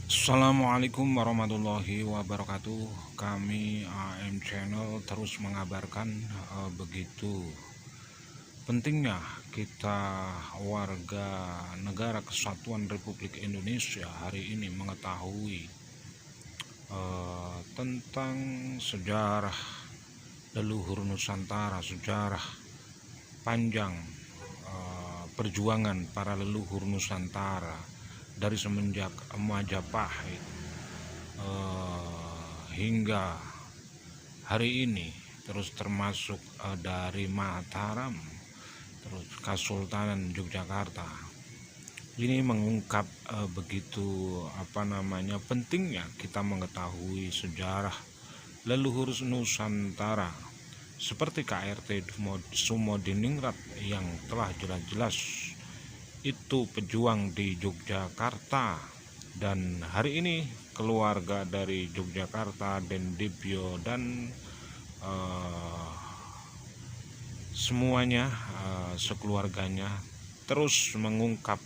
Assalamualaikum warahmatullahi wabarakatuh. Kami AM Channel terus mengabarkan begitu pentingnya kita warga negara Kesatuan Republik Indonesia hari ini mengetahui tentang sejarah leluhur Nusantara, sejarah panjang perjuangan para leluhur Nusantara dari semenjak Majapahit hingga hari ini, terus termasuk dari Mataram, terus Kesultanan Yogyakarta. Ini mengungkap begitu pentingnya kita mengetahui sejarah leluhur Nusantara seperti KRT Sumodiningrat yang telah jelas-jelas itu pejuang di Yogyakarta, dan hari ini keluarga dari Yogyakarta, Dendipyo dan semuanya sekeluarganya terus mengungkap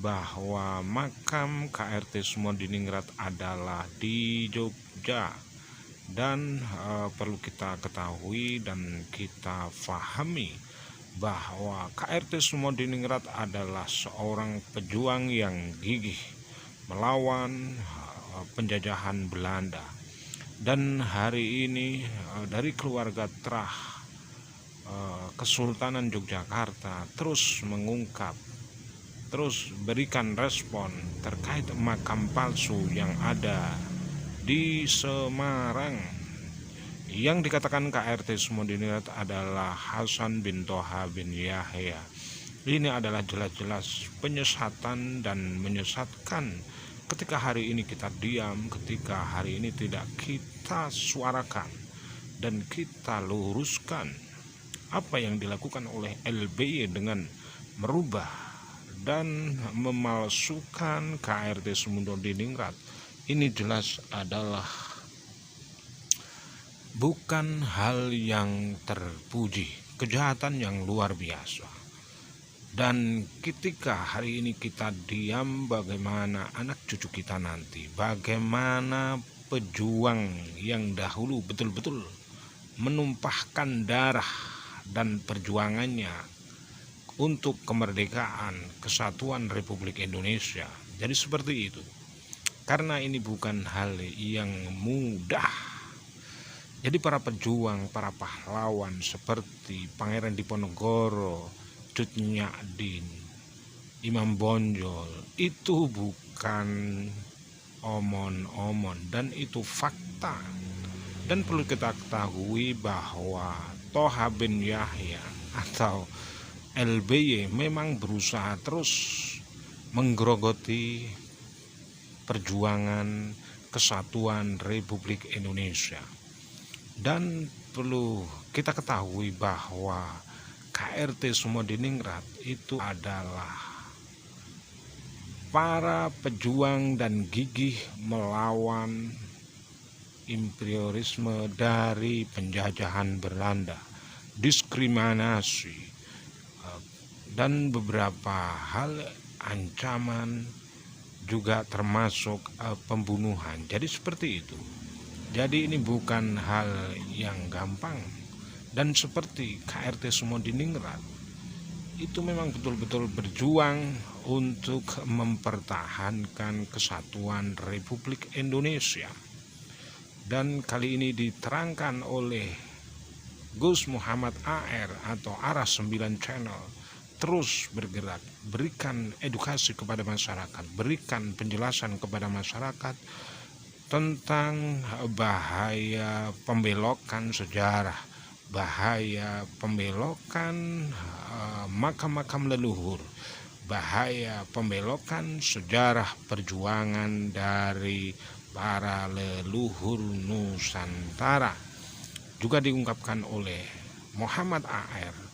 bahwa makam KRT Sumodiningrat adalah di Jogja. Dan perlu kita ketahui dan kita pahami bahwa KRT Sumodiningrat adalah seorang pejuang yang gigih melawan penjajahan Belanda. Dan hari ini dari keluarga terah Kesultanan Yogyakarta terus mengungkap, terus berikan respon terkait makam palsu yang ada di Semarang, yang dikatakan KRT Sumodiningrat adalah Hasan bin Toha bin Yahya. Ini adalah jelas-jelas penyesatan dan menyesatkan ketika hari ini kita diam, ketika hari ini tidak kita suarakan dan kita luruskan apa yang dilakukan oleh LBY dengan merubah dan memalsukan KRT Sumodiningrat. Ini jelas adalah bukan hal yang terpuji, kejahatan yang luar biasa. Dan ketika hari ini kita diam, bagaimana anak cucu kita nanti, bagaimana pejuang yang dahulu betul-betul menumpahkan darah dan perjuangannya untuk kemerdekaan kesatuan Republik Indonesia. Jadi seperti itu. Karena ini bukan hal yang mudah. Jadi para pejuang, para pahlawan seperti Pangeran Diponegoro, Cut Nyak-din, Imam Bonjol, itu bukan omon-omon dan itu fakta. Dan perlu kita ketahui bahwa Toha bin Yahya atau LBY memang berusaha terus menggerogoti perjuangan kesatuan Republik Indonesia. Dan perlu kita ketahui bahwa KRT Sumodiningrat itu adalah para pejuang dan gigih melawan imperialisme dari penjajahan Belanda, diskriminasi, dan beberapa hal ancaman, juga termasuk pembunuhan. Jadi seperti itu. Jadi ini bukan hal yang gampang. Dan seperti KRT Sumodiningrat itu memang betul-betul berjuang untuk mempertahankan kesatuan Republik Indonesia. Dan kali ini diterangkan oleh Gus Muhammad AR atau Aras 9 Channel terus bergerak, berikan edukasi kepada masyarakat, berikan penjelasan kepada masyarakat tentang bahaya pembelokan sejarah, bahaya pembelokan makam-makam leluhur, bahaya pembelokan sejarah perjuangan dari para leluhur Nusantara. Juga diungkapkan oleh Muhammad AR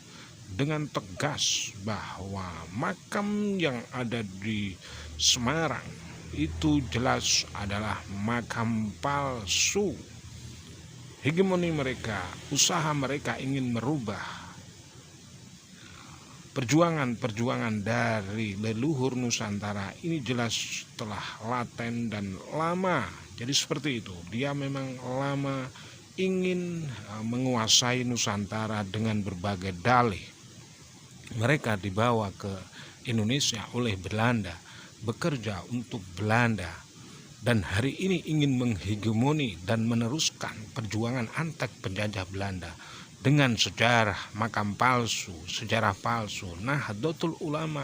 dengan tegas bahwa makam yang ada di Semarang itu jelas adalah makam palsu. Hegemoni mereka, usaha mereka ingin merubah perjuangan dari leluhur Nusantara ini jelas telah laten dan lama. Jadi seperti itu, dia memang lama ingin menguasai Nusantara dengan berbagai dalih. Mereka dibawa ke Indonesia oleh Belanda, bekerja untuk Belanda, dan hari ini ingin menghegemoni dan meneruskan perjuangan antek penjajah Belanda dengan sejarah makam palsu, sejarah palsu. Nahdlatul Ulama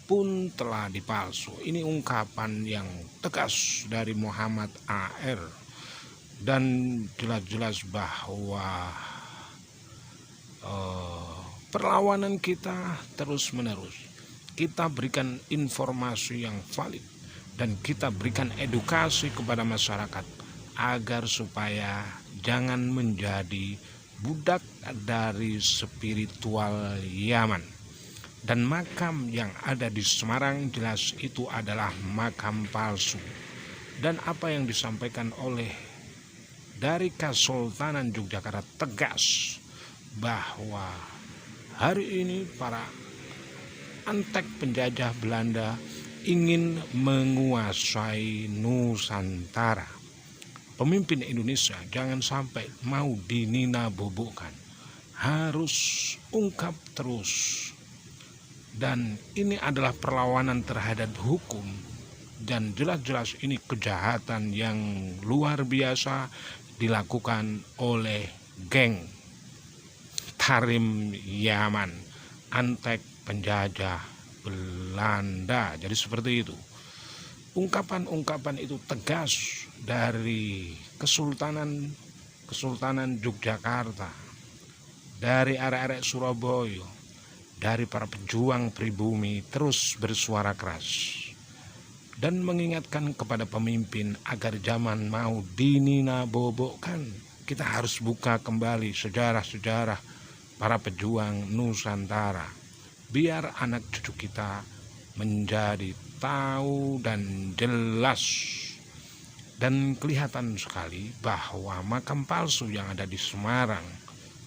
pun telah dipalsu. Ini ungkapan yang tegas dari Muhammad AR, dan jelas-jelas bahwa perlawanan kita terus-menerus. Kita berikan informasi yang valid dan kita berikan edukasi kepada masyarakat agar supaya jangan menjadi budak dari spiritual Yaman. Dan makam yang ada di Semarang jelas itu adalah makam palsu. Dan apa yang disampaikan oleh dari Kesultanan Yogyakarta tegas bahwa hari ini para antek penjajah Belanda ingin menguasai Nusantara. Pemimpin Indonesia jangan sampai mau dinina-bobokkan, harus ungkap terus. Dan ini adalah perlawanan terhadap hukum, dan jelas-jelas ini kejahatan yang luar biasa dilakukan oleh geng Tarim Yaman, antek penjajah Belanda. Jadi seperti itu. Ungkapan-ungkapan itu tegas dari Kesultanan Yogyakarta, dari arek-arek Surabaya, dari para pejuang pribumi terus bersuara keras dan mengingatkan kepada pemimpin agar zaman mau dinina-bobokkan. Kita harus buka kembali sejarah-sejarah para pejuang Nusantara, biar anak cucu kita menjadi tahu dan jelas. Dan kelihatan sekali bahwa makam palsu yang ada di Semarang,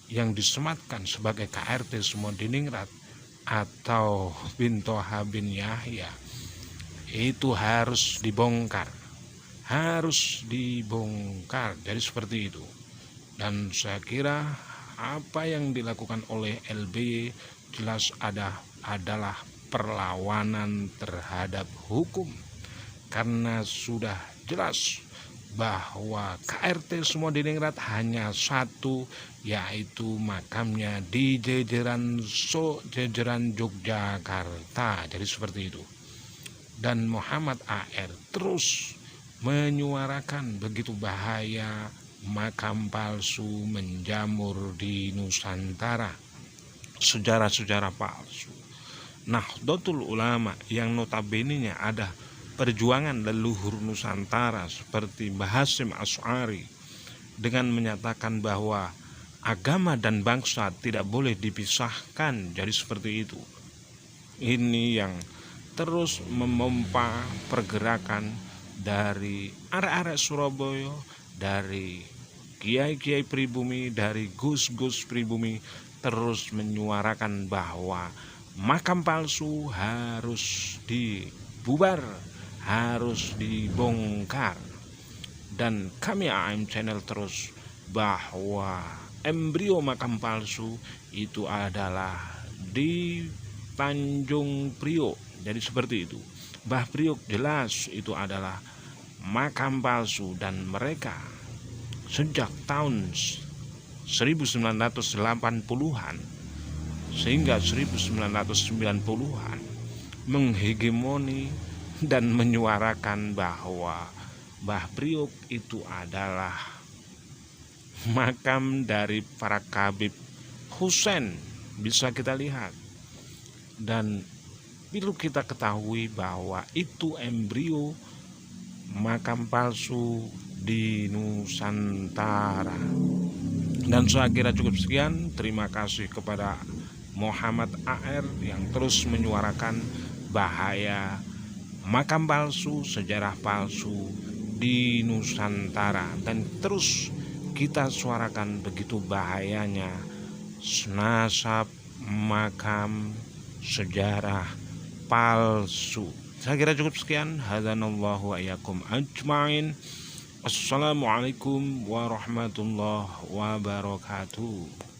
yang disematkan sebagai KRT Sumodiningrat atau bin Toha bin Yahya, itu harus dibongkar. Jadi seperti itu. Dan saya kira apa yang dilakukan oleh LBY jelas adalah perlawanan terhadap hukum, karena sudah jelas bahwa KRT Sumodiningrat hanya satu, yaitu makamnya di jajaran Yogyakarta. Jadi seperti itu. Dan Muhammad AR terus menyuarakan begitu bahaya makam palsu menjamur di Nusantara, sejarah-sejarah palsu. Nahdlatul Ulama yang notabene-nya ada perjuangan leluhur Nusantara seperti Mbah Hasyim Asy'ari dengan menyatakan bahwa agama dan bangsa tidak boleh dipisahkan. Jadi seperti itu. Ini yang terus memompa pergerakan dari arek-arek Surabaya, dari kiai-kiai pribumi, dari gus-gus pribumi, terus menyuarakan bahwa makam palsu harus dibubar, harus dibongkar. Dan kami AM Channel terus bahwa embrio makam palsu itu adalah di Tanjung Priok. Jadi seperti itu. Mbah Priok jelas itu adalah makam palsu, dan mereka sejak tahun 1980-an sehingga 1990-an menghegemoni dan menyuarakan bahwa Mbah Priok itu adalah makam dari para Habib Husain, bisa kita lihat. Dan perlu kita ketahui bahwa itu embrio makam palsu di Nusantara. Dan saya kira cukup sekian. Terima kasih kepada Muhammad AR yang terus menyuarakan bahaya makam palsu, sejarah palsu di Nusantara, dan terus kita suarakan begitu bahayanya nasab, makam, sejarah palsu. Saya kira cukup sekian. Hadanallahu wa iyyakum ajmain. Assalamualaikum warahmatullahi wabarakatuh.